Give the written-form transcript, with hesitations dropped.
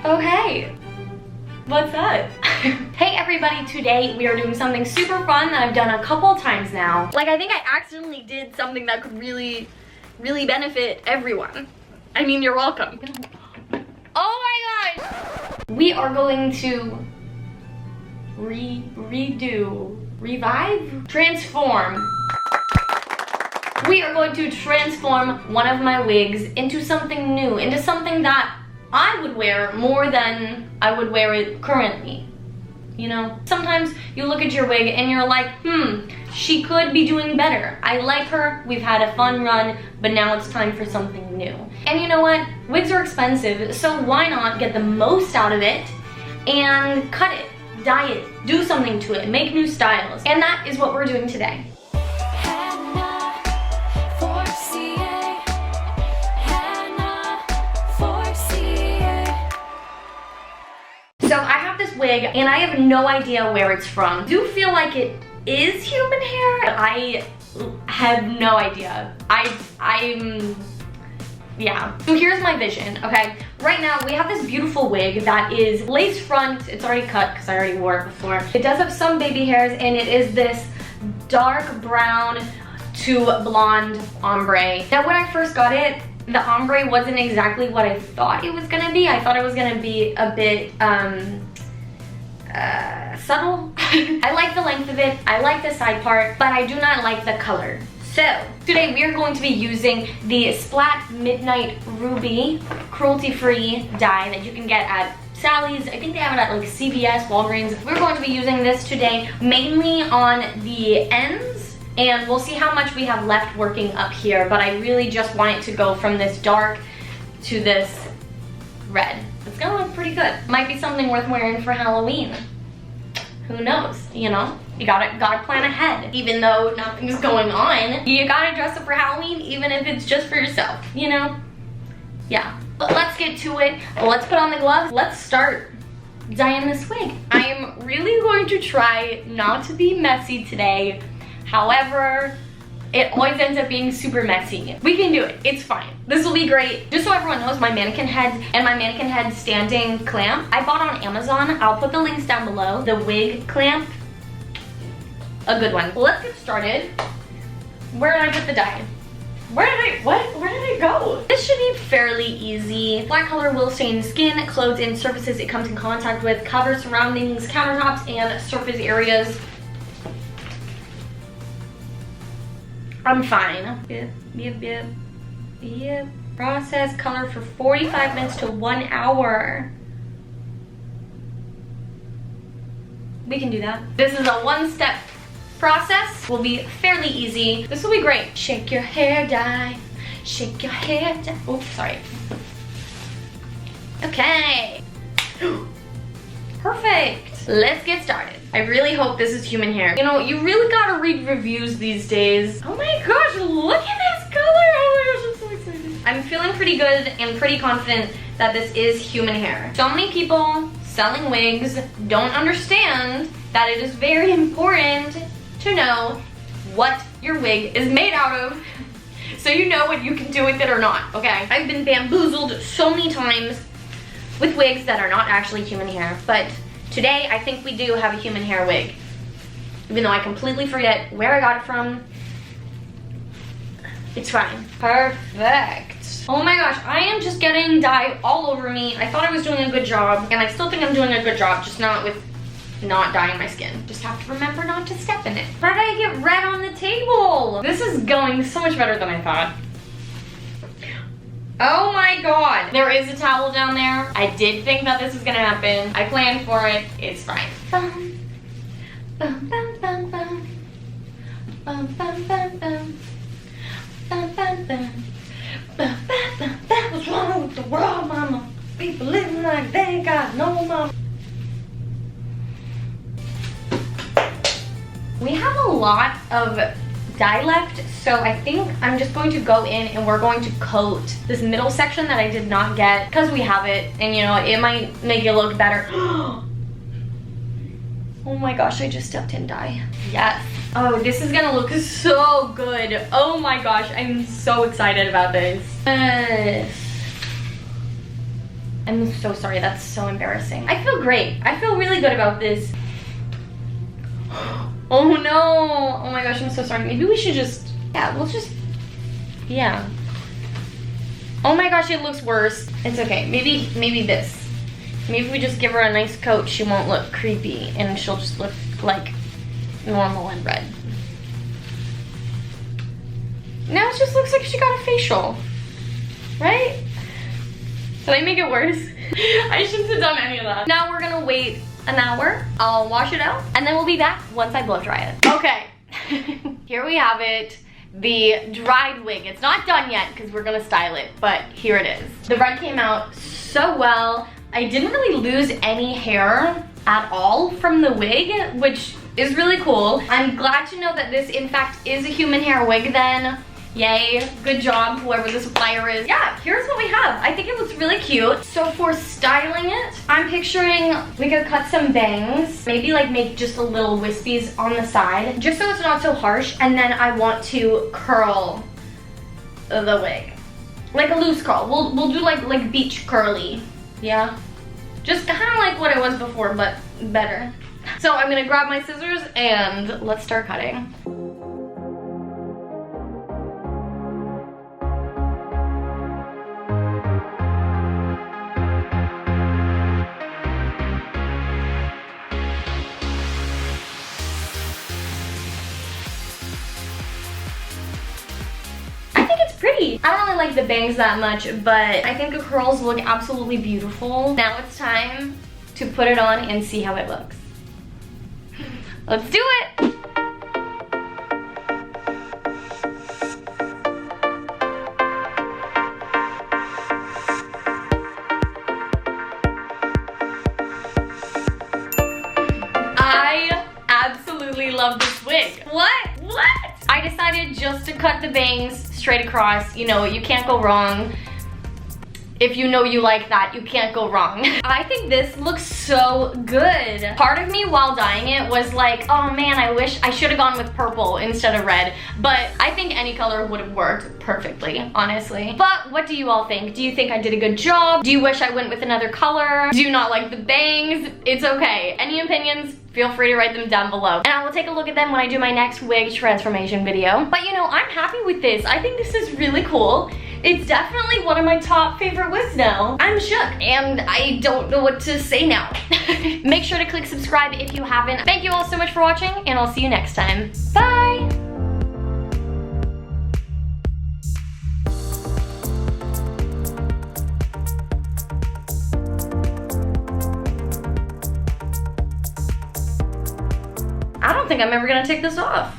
Oh hey, what's up? Hey everybody, today we are doing something super fun that I've done a couple times now. Like, I think I accidentally did something that could really benefit everyone. I mean, you're welcome. Oh my gosh! We are going to transform. We are going to transform one of my wigs into something new, into something that I would wear more than I would wear it currently. You know, sometimes you look at your wig and you're like, she could be doing better. I like her, we've had a fun run, but now it's time for something new. And you know what? Wigs are expensive, so why not get the most out of it and cut it, dye it, do something to it, make new styles. And that is what we're doing today. So I have this wig and I have no idea where it's from. I do feel like it is human hair. I have no idea. Yeah. So here's my vision, okay? Right now we have this beautiful wig that is lace front. It's already cut because I already wore it before. It does have some baby hairs and it is this dark brown to blonde ombre. Now when I first got it, the ombre wasn't exactly what I thought it was gonna be. I thought it was gonna be a bit subtle. I like the length of it, I like the side part, but I do not like the color. So today we are going to be using the Splat Midnight Ruby cruelty-free dye that you can get at Sally's. I think they have it at like CVS, Walgreens. We're going to be using this today mainly on the ends, and we'll see how much we have left working up here, but I really just want it to go from this dark to this red. It's gonna look pretty good. Might be something worth wearing for Halloween. Who knows, you know? You gotta plan ahead. Even though nothing's going on, you gotta dress up for Halloween, even if it's just for yourself, you know? Yeah, but let's get to it. Let's put on the gloves. Let's start dyeing this wig. I am really going to try not to be messy today. However, it always ends up being super messy. We can do it, it's fine. This will be great. Just so everyone knows, my mannequin head and my mannequin head standing clamp, I bought on Amazon. I'll put the links down below. The wig clamp, a good one. Let's get started. Where did I put the dye? Where did I go? This should be fairly easy. Black color will stain skin, clothes, and surfaces it comes in contact with, cover surroundings, countertops, and surface areas. I'm fine. Yep. Process color for 45 minutes to 1 hour. We can do that. This is a one-step process. Will be fairly easy. This will be great. Shake your hair dye. Shake your hair dye. Oops, sorry. Okay. Perfect. Let's get started. I really hope this is human hair. You know, you really gotta read reviews these days. Oh my gosh, look at this color. Oh my gosh, I'm so excited. I'm feeling pretty good and pretty confident that this is human hair. So many people selling wigs don't understand that it is very important to know what your wig is made out of so you know what you can do with it or not, okay? I've been bamboozled so many times with wigs that are not actually human hair, but today I think we do have a human hair wig. Even though I completely forget where I got it from, it's fine. Perfect. Oh my gosh, I am just getting dye all over me. I thought I was doing a good job, and I still think I'm doing a good job, just not with not dyeing my skin. Just have to remember not to step in it. Why did I get red on the table? This is going so much better than I thought. Oh my god. There is a towel down there. I did think that this was gonna happen. I planned for it. It's fine. Bum, bum, bum, bum, bum. Bum, bum, bum, bum. Bum, bum, bum. Bum, bum, bum, bum. What's wrong with the world, mama? People living like they ain't got no mama. We have a lot of dye left, so I think I'm just going to go in and we're going to coat this middle section that I did not get because we have it, and you know, it might make it look better. Oh my gosh, I just stepped in dye. Yes. Oh, this is gonna look so good. Oh my gosh, I'm so excited about this. I'm so sorry, that's so embarrassing. I feel great. I feel really good about this. Oh no. Oh my gosh, I'm so sorry. Maybe we should just, yeah, we'll just, yeah. Oh my gosh, it looks worse. It's okay. Maybe this. Maybe if we just give her a nice coat, she won't look creepy and she'll just look like normal and red. Now it just looks like she got a facial, right? Did I make it worse? I shouldn't have done any of that. Now we're gonna wait an hour. I'll wash it out and then we'll be back once I blow dry it. Okay, here we have it. The dried wig. It's not done yet because we're gonna style it, but here it is. The red came out so well. I didn't really lose any hair at all from the wig, which is really cool. I'm glad to know that this in fact is a human hair wig then. Yay, good job, whoever the supplier is. Yeah, here's what we have. I think it looks really cute. So for styling it, I'm picturing we could cut some bangs, maybe like make just a little wispies on the side, just so it's not so harsh, and then I want to curl the wig. Like a loose curl. We'll do like beach curly, yeah? Just kind of like what it was before, but better. So I'm gonna grab my scissors and let's start cutting. Pretty. I don't really like the bangs that much, but I think the curls look absolutely beautiful. Now it's time to put it on and see how it looks. Let's do it! I absolutely love this wig. What? I decided just to cut the bangs straight across. You know, you can't go wrong. If you know you like that, you can't go wrong. I think this looks so good. Part of me while dyeing it was like, oh man, I wish I should have gone with purple instead of red. But I think any color would have worked perfectly, honestly. But what do you all think? Do you think I did a good job? Do you wish I went with another color? Do you not like the bangs? It's okay. Any opinions? Feel free to write them down below. And I will take a look at them when I do my next wig transformation video. But you know, I'm happy with this. I think this is really cool. It's definitely one of my top favorite wigs now. I'm shook and I don't know what to say now. Make sure to click subscribe if you haven't. Thank you all so much for watching and I'll see you next time. Bye! I don't think I'm ever gonna take this off.